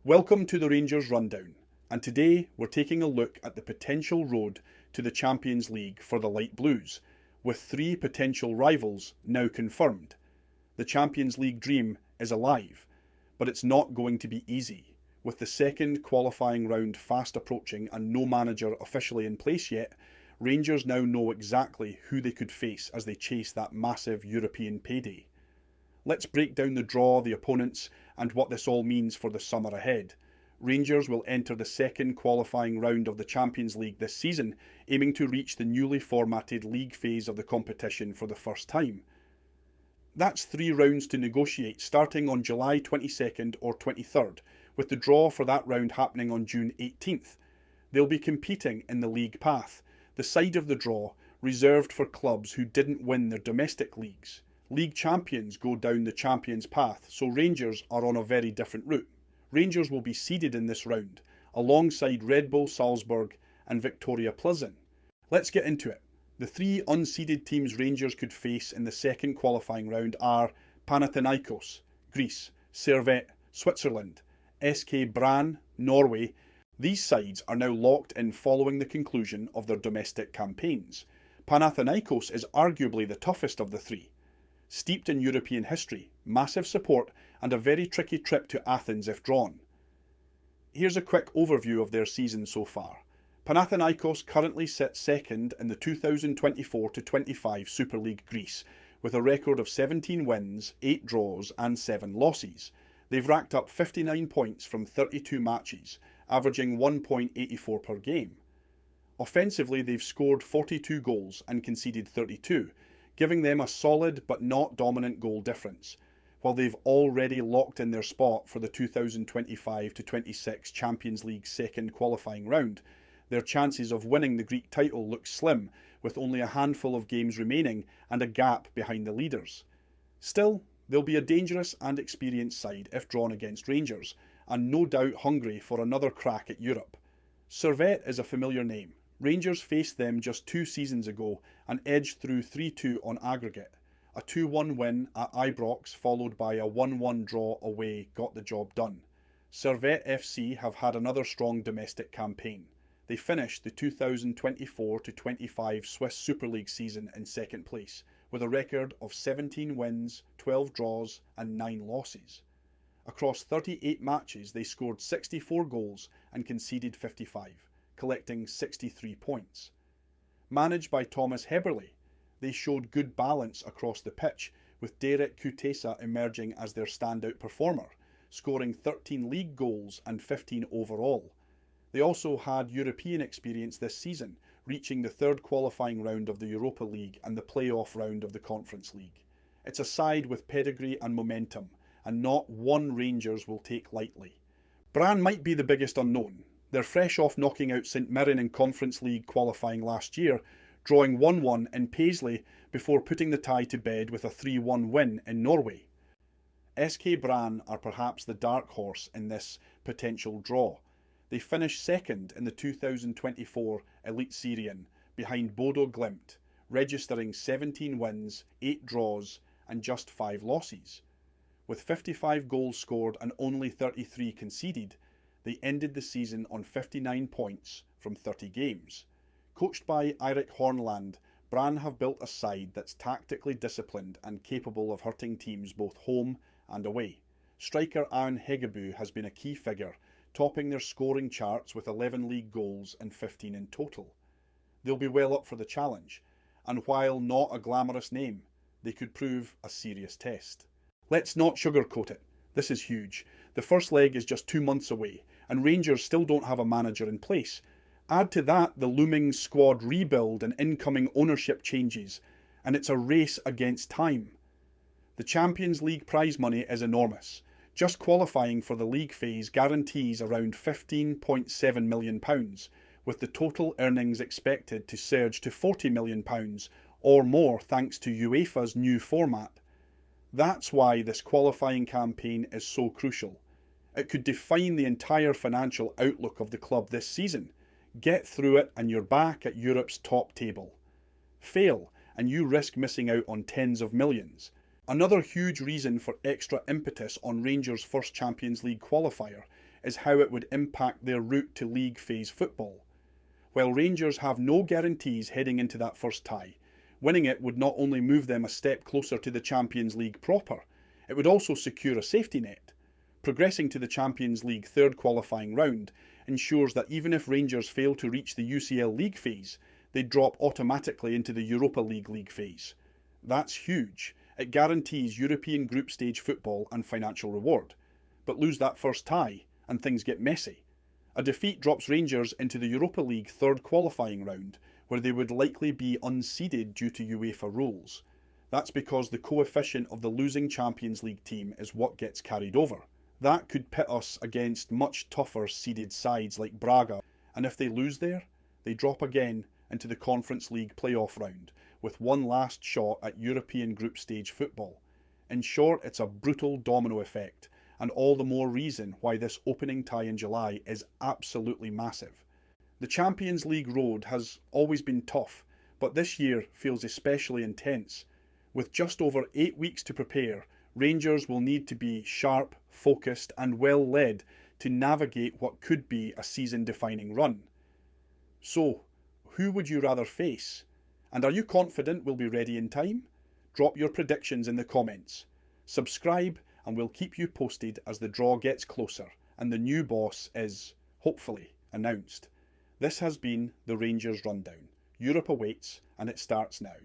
Welcome to the Rangers Rundown, and today we're taking a look at the potential road to the Champions League for the Light Blues, with three potential rivals now confirmed. The Champions League dream is alive, but it's not going to be easy. With the second qualifying round fast approaching and no manager officially in place yet, Rangers now know exactly who they could face as they chase that massive European payday. Let's break down the draw, the opponents, and what this all means for the summer ahead. Rangers will enter the second qualifying round of the Champions League this season, aiming to reach the newly formatted league phase of the competition for the first time. That's 3 rounds to negotiate, starting on July 22nd or 23rd, with the draw for that round happening on June 18th. They'll be competing in the league path, the side of the draw reserved for clubs who didn't win their domestic leagues. League champions go down the Champions path, so Rangers are on a very different route. Rangers will be seeded in this round, alongside Red Bull Salzburg and Victoria Plzen. Let's get into it. The 3 unseeded teams Rangers could face in the second qualifying round are Panathinaikos, Greece, Servette, Switzerland, SK Brann, Norway. These sides are now locked in following the conclusion of their domestic campaigns. Panathinaikos is arguably the toughest of the 3. Steeped in European history, massive support, and a very tricky trip to Athens if drawn. Here's a quick overview of their season so far. Panathinaikos currently sits second in the 2024-25 Super League Greece, with a record of 17 wins, 8 draws and 7 losses. They've racked up 59 points from 32 matches, averaging 1.84 per game. Offensively, they've scored 42 goals and conceded 32, giving them a solid but not dominant goal difference. While they've already locked in their spot for the 2025-26 Champions League second qualifying round, their chances of winning the Greek title look slim, with only a handful of games remaining and a gap behind the leaders. Still, they'll be a dangerous and experienced side if drawn against Rangers, and no doubt hungry for another crack at Europe. Servette is a familiar name. Rangers faced them just 2 seasons ago and edged through 3-2 on aggregate. A 2-1 win at Ibrox followed by a 1-1 draw away got the job done. Servette FC have had another strong domestic campaign. They finished the 2024-25 Swiss Super League season in second place, with a record of 17 wins, 12 draws and 9 losses. Across 38 matches they scored 64 goals and conceded 55. Collecting 63 points. Managed by Thomas Heberle, they showed good balance across the pitch, with Derek Kutesa emerging as their standout performer, scoring 13 league goals and 15 overall. They also had European experience this season, reaching the 3rd qualifying round of the Europa League and the playoff round of the Conference League. It's a side with pedigree and momentum, and not one Rangers will take lightly. Brann might be the biggest unknown. They're fresh off knocking out St Mirren in Conference League qualifying last year, drawing 1-1 in Paisley before putting the tie to bed with a 3-1 win in Norway. SK Brann are perhaps the dark horse in this potential draw. They finished second in the 2024 Eliteserien behind Bodo Glimt, registering 17 wins, 8 draws and just 5 losses. With 55 goals scored and only 33 conceded, they ended the season on 59 points from 30 games. Coached by Eirik Hornland, Brann have built a side that's tactically disciplined and capable of hurting teams both home and away. Striker Arne Heggebu has been a key figure, topping their scoring charts with 11 league goals and 15 in total. They'll be well up for the challenge, and while not a glamorous name, they could prove a serious test. Let's not sugarcoat it. This is huge. The first leg is just 2 months away, and Rangers still don't have a manager in place. Add to that the looming squad rebuild and incoming ownership changes, and it's a race against time. The Champions League prize money is enormous. Just qualifying for the league phase guarantees around £15.7 million, with the total earnings expected to surge to £40 million or more thanks to UEFA's new format. That's why this qualifying campaign is so crucial. It could define the entire financial outlook of the club this season. Get through it and you're back at Europe's top table. Fail and you risk missing out on tens of millions. Another huge reason for extra impetus on Rangers' first Champions League qualifier is how it would impact their route to league phase football. While Rangers have no guarantees heading into that first tie, winning it would not only move them a step closer to the Champions League proper, it would also secure a safety net. Progressing to the Champions League third qualifying round ensures that even if Rangers fail to reach the UCL League phase, they drop automatically into the Europa League phase. That's huge. It guarantees European group stage football and financial reward. But lose that first tie, and things get messy. A defeat drops Rangers into the Europa League third qualifying round, where they would likely be unseeded due to UEFA rules. That's because the coefficient of the losing Champions League team is what gets carried over. That could pit us against much tougher seeded sides like Braga, and if they lose there, they drop again into the Conference League playoff round, with one last shot at European group stage football. In short, it's a brutal domino effect, and all the more reason why this opening tie in July is absolutely massive. The Champions League road has always been tough, but this year feels especially intense. With just over 8 weeks to prepare, Rangers will need to be sharp, focused and well led to navigate what could be a season-defining run. So, who would you rather face? And are you confident we'll be ready in time? Drop your predictions in the comments. Subscribe and we'll keep you posted as the draw gets closer and the new boss is, hopefully, announced. This has been the Rangers Rundown. Europe awaits and it starts now.